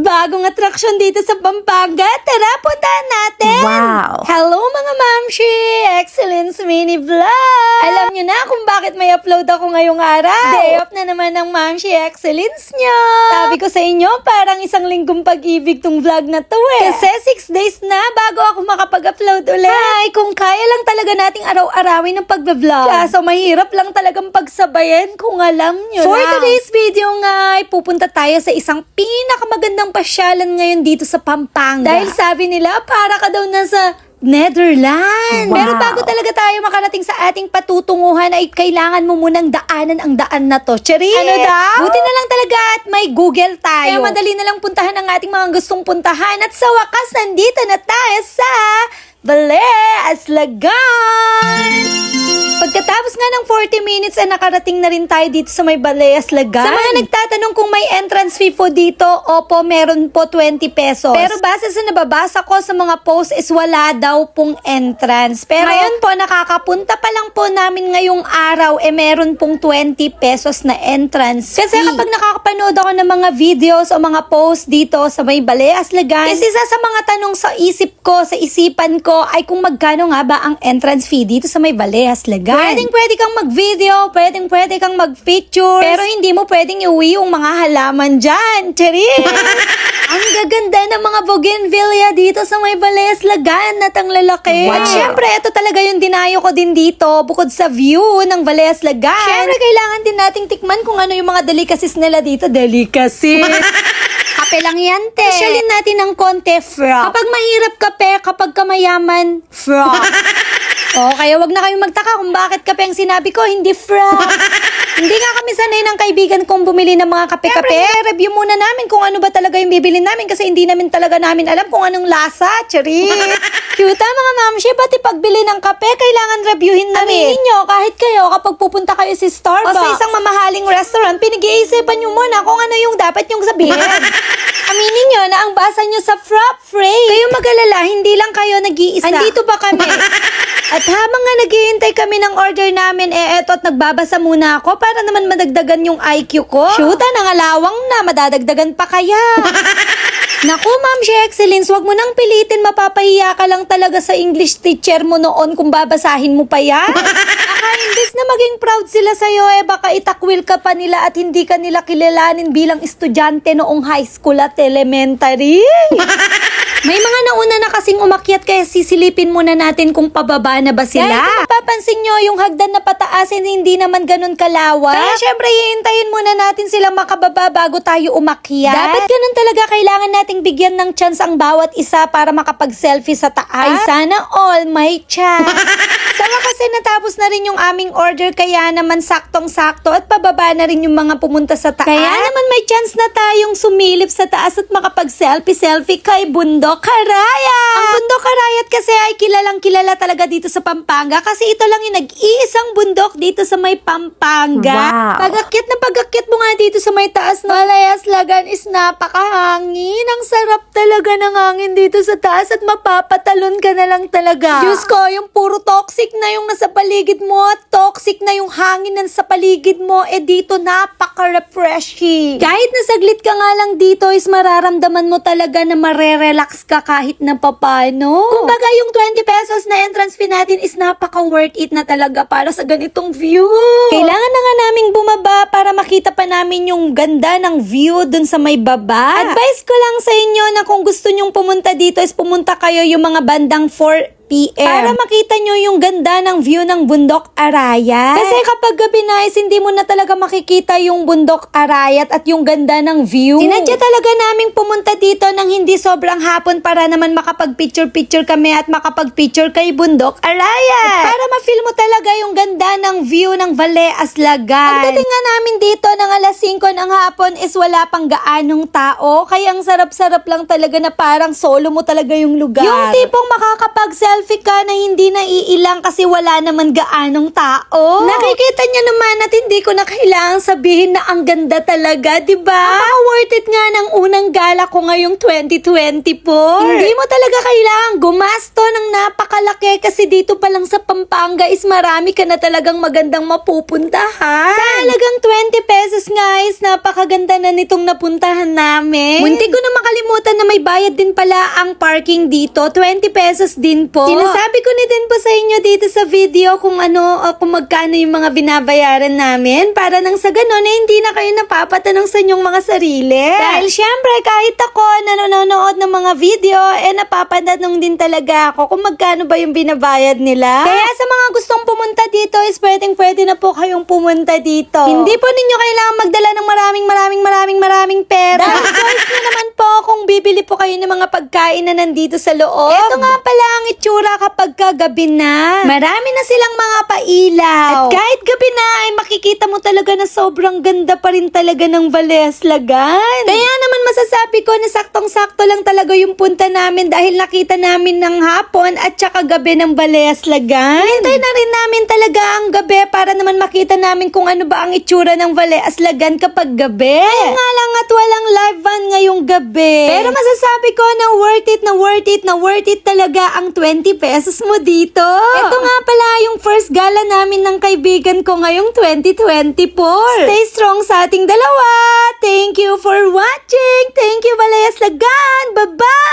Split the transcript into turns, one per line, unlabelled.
Bagong atraksyon dito sa Pampanga. Tara, puntahan natin!
Wow!
Hello mga mamshi! Excellence Mini Vlog! Alam nyo na kung bakit may upload ako ngayong araw. Day off na naman ng mamshi excellence nyo. Sabi ko sa inyo, parang isang linggong pag-ibig tong vlog na to eh. Kasi 6 days na bago ako makapag-upload ulit. Ay, kung kaya lang talaga nating araw-arawin ng pag-vlog. Kaso mahirap lang talagang pagsabayan kung alam nyo
For
na. Today's video nga ay pupunta tayo sa isang pinakamagandang pasyalan ngayon dito sa Pampanga. Dahil sabi nila, para ka daw nasa Netherlands.
Wow.
Pero bago talaga tayo makarating sa ating patutunguhan ay kailangan mo munang daanan ang daan na to. Charis!
Ano daw?
Buti na lang talaga at may Google tayo. Kaya madali na lang puntahan ang ating mga gustong puntahan. At sa wakas, nandito na tayo sa Baleaslagan! Pagkatapos nga ng 40 minutes ay nakarating na rin tayo dito sa may Baleaslagan. Sa mga nagtatanong kung may entrance fee po dito, opo, meron po 20 pesos. Pero base sa nababasa ko sa mga post is wala daw pong entrance. Pero ngayon po, nakakapunta pa lang po namin ngayong araw, meron pong 20 pesos na entrance fee. Kasi kapag nakakapanood ako ng mga videos o mga post dito sa may Baleaslagan, is isa sa mga tanong sa isip ko, sa isipan ko, ay kung magkano nga ba ang entrance fee dito sa may Baleaslagan. Pwede kang mag-video, pwede kang mag-picture, pero hindi mo pwedeng iuwi yung mga halaman dyan. Charis! Ang gaganda ng mga bougainvillea dito sa may Baleaslagan at ang lalaki.
Wow.
At syempre, ito talaga yung dinayo ko din dito, bukod sa view ng Baleaslagan. Syempre, kailangan din nating tikman kung ano yung mga delicacies nila dito. Delicacy! Kape lang yan, te. Specialin natin ng konti, frog. Kapag mahirap kape, kapag kamayaman, frog. O, kaya wag na kayong magtaka kung bakit kape ang sinabi ko, hindi frog. Hindi nga kami sanay ng kaibigan kong bumili ng mga kape-kape. Review muna namin kung ano ba talaga yung bibili namin kasi hindi namin talaga namin alam kung anong lasa. Charis! Cute mga mamshi, pati pagbili ng kape, kailangan reviewin na rin. Aminin nyo, kahit kayo, kapag pupunta kayo sa Starbucks o sa isang mamahaling restaurant, pinag-iisipan nyo muna kung ano yung dapat nyong sabihin. Aminin nyo na ang basa nyo sa frap phrase. Kayo mag-alala, hindi lang kayo nag-iisa. Andito ba kami? At habang nga naghihintay kami ng order namin, eto at nagbabasa muna ako para naman madagdagan yung IQ ko. Shoota, nangalawang na, madadagdagan pa kaya. Naku, Ma'am She Excellence, wag mo nang pilitin, mapapahiya ka lang talaga sa English teacher mo noon kung babasahin mo pa yan. Baka imbis na maging proud sila sa'yo, baka itakwil ka pa nila at hindi ka nila kilalanin bilang estudyante noong high school at elementary. May mga nauna na kasing umakyat kaya sisilipin muna natin kung pababa na ba sila. Kaya kung mapapansin nyo, yung hagdan na pataasin hindi naman ganun kalawak. Kaya syempre, hihintayin muna natin silang makababa bago tayo umakyat. Dapat ganun talaga, kailangan nating bigyan ng chance ang bawat isa para makapag-selfie sa taas. Ay, sana all may chance. Sama kasi natapos na rin yung aming order kaya naman saktong-sakto at pababa na rin yung mga pumunta sa taas. Kaya naman may chance na tayong sumilip sa taas at makapag-selfie kay Bundok Arayat. Ang Bundok Arayat kasi ay kilalang-kilala talaga dito sa Pampanga kasi ito lang yung nag-iisang bundok dito sa may Pampanga.
Wow.
Pag-akyat mo nga dito sa may taas ng Baleaslagan is napakahangin. Ang sarap talaga ng hangin dito sa taas at mapapatalon ka na lang talaga. Diyos ko, yung puro toxic na yung nasa paligid mo at toxic na yung hangin na sa paligid mo, dito napaka-refreshing. Kahit na saglit ka nga lang dito is mararamdaman mo talaga na marerelax ka kahit na papano. Kumbaga yung 20 pesos na entrance fee natin is napaka-worth it na talaga para sa ganitong view. Kailangan na nga naming bumaba para makita pa namin yung ganda ng view dun sa may baba. Advice ko lang sa inyo na kung gusto nyong pumunta dito is pumunta kayo yung mga bandang 4 PM. Para makita nyo yung ganda ng view ng Bundok Arayat. Kasi kapag gabi na is hindi mo na talaga makikita yung Bundok Arayat at yung ganda ng view. Sinadya talaga naming pumunta dito ng hindi sobrang hapon para naman makapag-picture-picture kami at makapag-picture kay Bundok Arayat. At para ma-feel mo talaga yung ganda ng view ng Baleaslagan. Pagdating nga namin dito ng alas 5 ng hapon is wala pang gaanong tao. Kaya ang sarap-sarap lang talaga na parang solo mo talaga yung lugar. Yung tipong makakapag-selfie mag-selfie ka na hindi naiilang kasi wala naman gaanong tao. Nakikita niya naman at hindi ko na kailangang sabihin na ang ganda talaga, diba? Worth it nga ng unang gala ko ngayong 2024. Hindi mo talaga kailangang gumasto ng napakalaki kasi dito pa lang sa Pampanga is marami ka na talagang magandang mapupuntahan. Sa halagang 20 pesos nga is napakaganda na nitong napuntahan namin. Munti ko na makalimutan na may bayad din pala ang parking dito. 20 pesos din po. Sinasabi ko na din po sa inyo dito sa video kung kung magkano yung mga binabayaran namin para nang sa ganon hindi na kayo napapatanong sa inyong mga sarili. Dahil syempre kahit ako nanonood ng mga video napapatanong din talaga ako kung magkano ba yung binabayad nila. Kaya sa mga gustong pumunta dito is pwede na po kayong pumunta dito. Hindi po ninyo kailangan magdala ng maraming pera. Dahil choice nyo naman po kung bibili po kayo ng mga pagkain na nandito sa loob. Ito nga pala ang itsura kapag gabi na. Marami na silang mga pailaw. At kahit gabi na ay makikita mo talaga na sobrang ganda pa rin talaga ng Baleaslagan. Kaya naman masasabi ko na saktong-sakto lang talaga yung punta namin dahil nakita namin ng hapon at saka gabi ng Baleaslagan. Hintay na rin namin talaga ang gabi para naman makita namin kung ano ba ang itsura ng Baleaslagan kapag gabi. Kaya nga lang at walang live van ngayong gabi. Pero masasabi ko na worth it talaga ang 20 pesos mo dito. Ito nga pala yung first gala namin ng kaibigan ko ngayong 2024. Stay strong sa ating dalawa. Thank you for watching. Thank you Baleaslagan. Bye-bye!